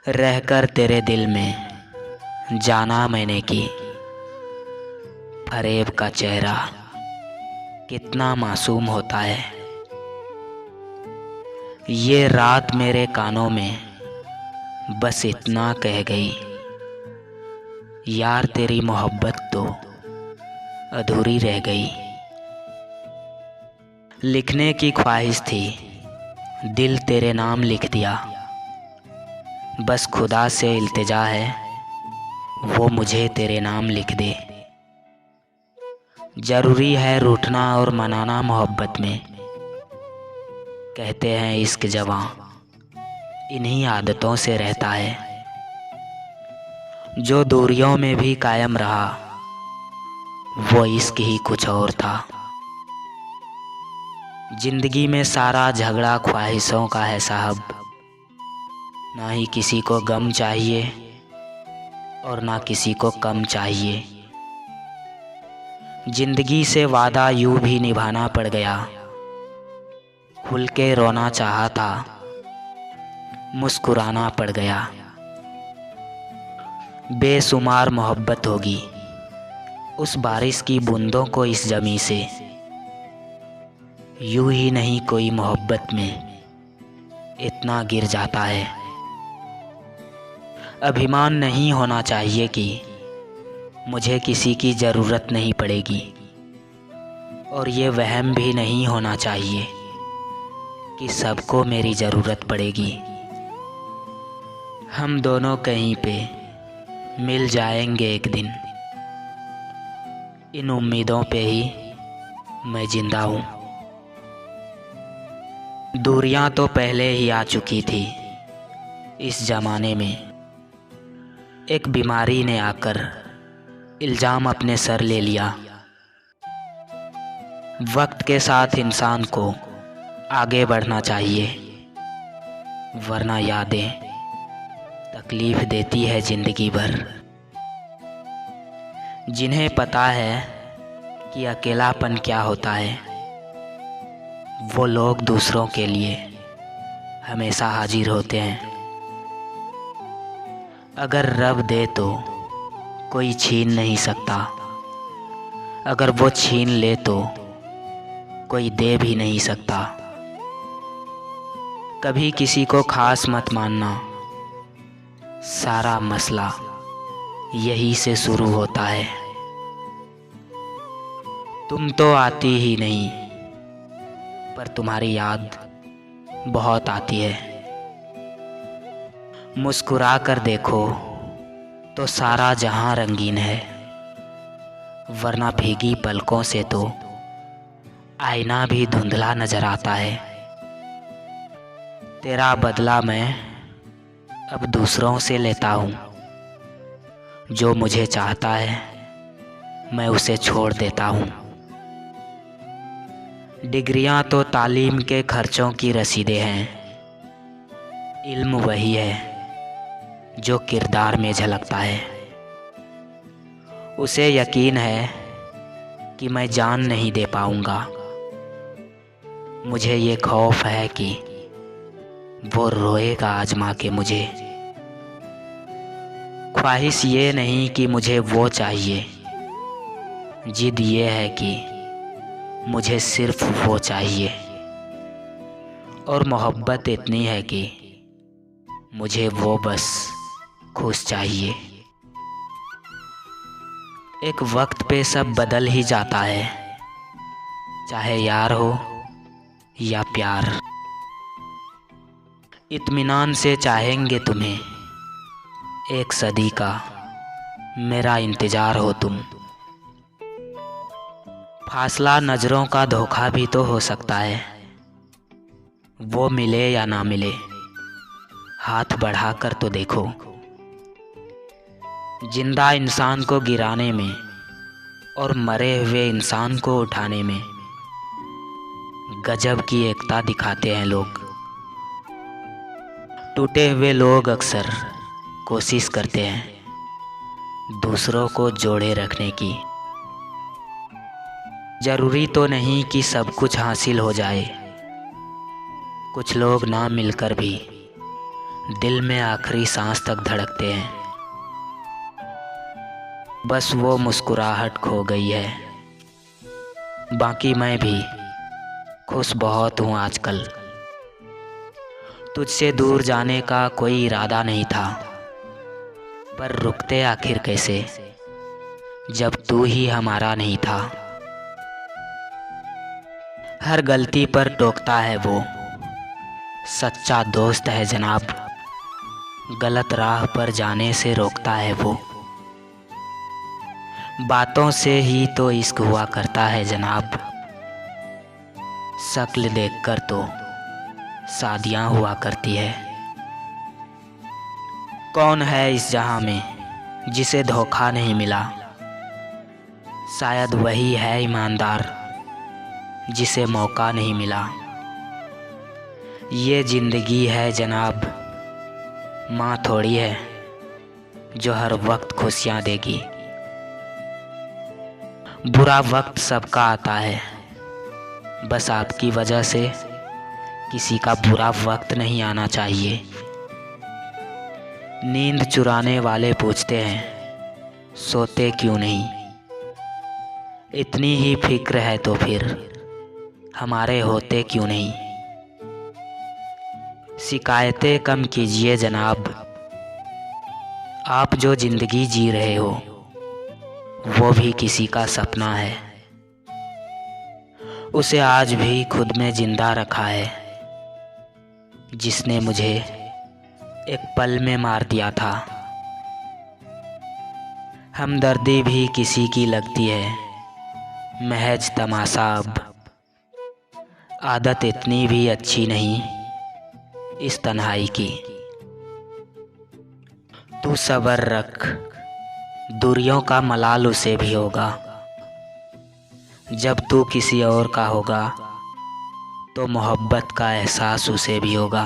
रहकर तेरे दिल में जाना मैंने कि फरेब का चेहरा कितना मासूम होता है। ये रात मेरे कानों में बस इतना कह गई, यार तेरी मोहब्बत तो अधूरी रह गई। लिखने की ख्वाहिश थी, दिल तेरे नाम लिख दिया। बस खुदा से इल्तिजा है, वो मुझे तेरे नाम लिख दे। ज़रूरी है रूठना और मनाना मोहब्बत में, कहते हैं इश्क जवां इन्हीं आदतों से रहता है। जो दूरियों में भी कायम रहा, वो इश्क ही कुछ और था। जिंदगी में सारा झगड़ा ख्वाहिशों का है साहब, ना ही किसी को गम चाहिए और ना किसी को कम चाहिए। जिंदगी से वादा यूं भी निभाना पड़ गया, खुल के रोना चाहा था, मुस्कुराना पड़ गया। बेशुमार मोहब्बत होगी उस बारिश की बूंदों को इस ज़मीं से, यूं ही नहीं कोई मोहब्बत में इतना गिर जाता है। अभिमान नहीं होना चाहिए कि मुझे किसी की ज़रूरत नहीं पड़ेगी, और ये वहम भी नहीं होना चाहिए कि सबको मेरी ज़रूरत पड़ेगी। हम दोनों कहीं पे मिल जाएंगे एक दिन, इन उम्मीदों पे ही मैं जिंदा हूँ। दूरियां तो पहले ही आ चुकी थी इस ज़माने में, एक बीमारी ने आकर इल्ज़ाम अपने सर ले लिया। वक्त के साथ इंसान को आगे बढ़ना चाहिए, वरना यादें तकलीफ़ देती है ज़िंदगी भर। जिन्हें पता है कि अकेलापन क्या होता है, वो लोग दूसरों के लिए हमेशा हाजिर होते हैं। अगर रब दे तो कोई छीन नहीं सकता, अगर वो छीन ले तो कोई दे भी नहीं सकता। कभी किसी को खास मत मानना, सारा मसला यही से शुरू होता है। तुम तो आती ही नहीं, पर तुम्हारी याद बहुत आती है। मुस्कुरा कर देखो तो सारा जहां रंगीन है, वरना भीगी पलकों से तो आईना भी धुंधला नजर आता है। तेरा बदला मैं अब दूसरों से लेता हूँ, जो मुझे चाहता है मैं उसे छोड़ देता हूँ। डिग्रियां तो तालीम के खर्चों की रसीदें हैं, इल्म वही है जो किरदार में झलकता है। उसे यकीन है कि मैं जान नहीं दे पाऊंगा, मुझे ये खौफ है कि वो रोएगा आजमा के मुझे। ख्वाहिश ये नहीं कि मुझे वो चाहिए, जिद ये है कि मुझे सिर्फ वो चाहिए। और मोहब्बत इतनी है कि मुझे वो बस खुश चाहिए। एक वक्त पे सब बदल ही जाता है, चाहे यार हो या प्यार। इत्मीनान से चाहेंगे तुम्हें, एक सदी का मेरा इंतज़ार हो तुम। फासला नज़रों का धोखा भी तो हो सकता है, वो मिले या ना मिले हाथ बढ़ा कर तो देखो। जिंदा इंसान को गिराने में और मरे हुए इंसान को उठाने में गजब की एकता दिखाते हैं लोग। टूटे हुए लोग अक्सर कोशिश करते हैं दूसरों को जोड़े रखने की। ज़रूरी तो नहीं कि सब कुछ हासिल हो जाए, कुछ लोग ना मिलकर भी दिल में आखिरी सांस तक धड़कते हैं। बस वो मुस्कुराहट खो गई है। बाकी मैं भी खुश बहुत हूँ आजकल। तुझसे दूर जाने का कोई इरादा नहीं था, पर रुकते आखिर कैसे जब तू ही हमारा नहीं था। हर गलती पर टोकता है वो, सच्चा दोस्त है जनाब। गलत राह पर जाने से रोकता है वो। बातों से ही तो इश्क हुआ करता है जनाब। शक्ल देखकर तो शादियाँ हुआ करती है। कौन है इस जहां में जिसे धोखा नहीं मिला? शायद वही है ईमानदार जिसे मौका नहीं मिला। ये ज़िंदगी है जनाब, माँ थोड़ी है जो हर वक्त खुशियाँ देगी। बुरा वक्त सबका आता है, बस आपकी वजह से किसी का बुरा वक्त नहीं आना चाहिए। नींद चुराने वाले पूछते हैं सोते क्यों नहीं? इतनी ही फिक्र है तो फिर हमारे होते क्यों नहीं? शिकायतें कम कीजिए जनाब, आप जो ज़िंदगी जी रहे हो वो भी किसी का सपना है। उसे आज भी खुद में जिंदा रखा है जिसने मुझे एक पल में मार दिया था। हमदर्दी भी किसी की लगती है, महज तमाशा अब। आदत इतनी भी अच्छी नहीं इस तन्हाई की। तू सब्र रख, दूरियों का मलाल उसे भी होगा। जब तू किसी और का होगा तो मोहब्बत का एहसास उसे भी होगा।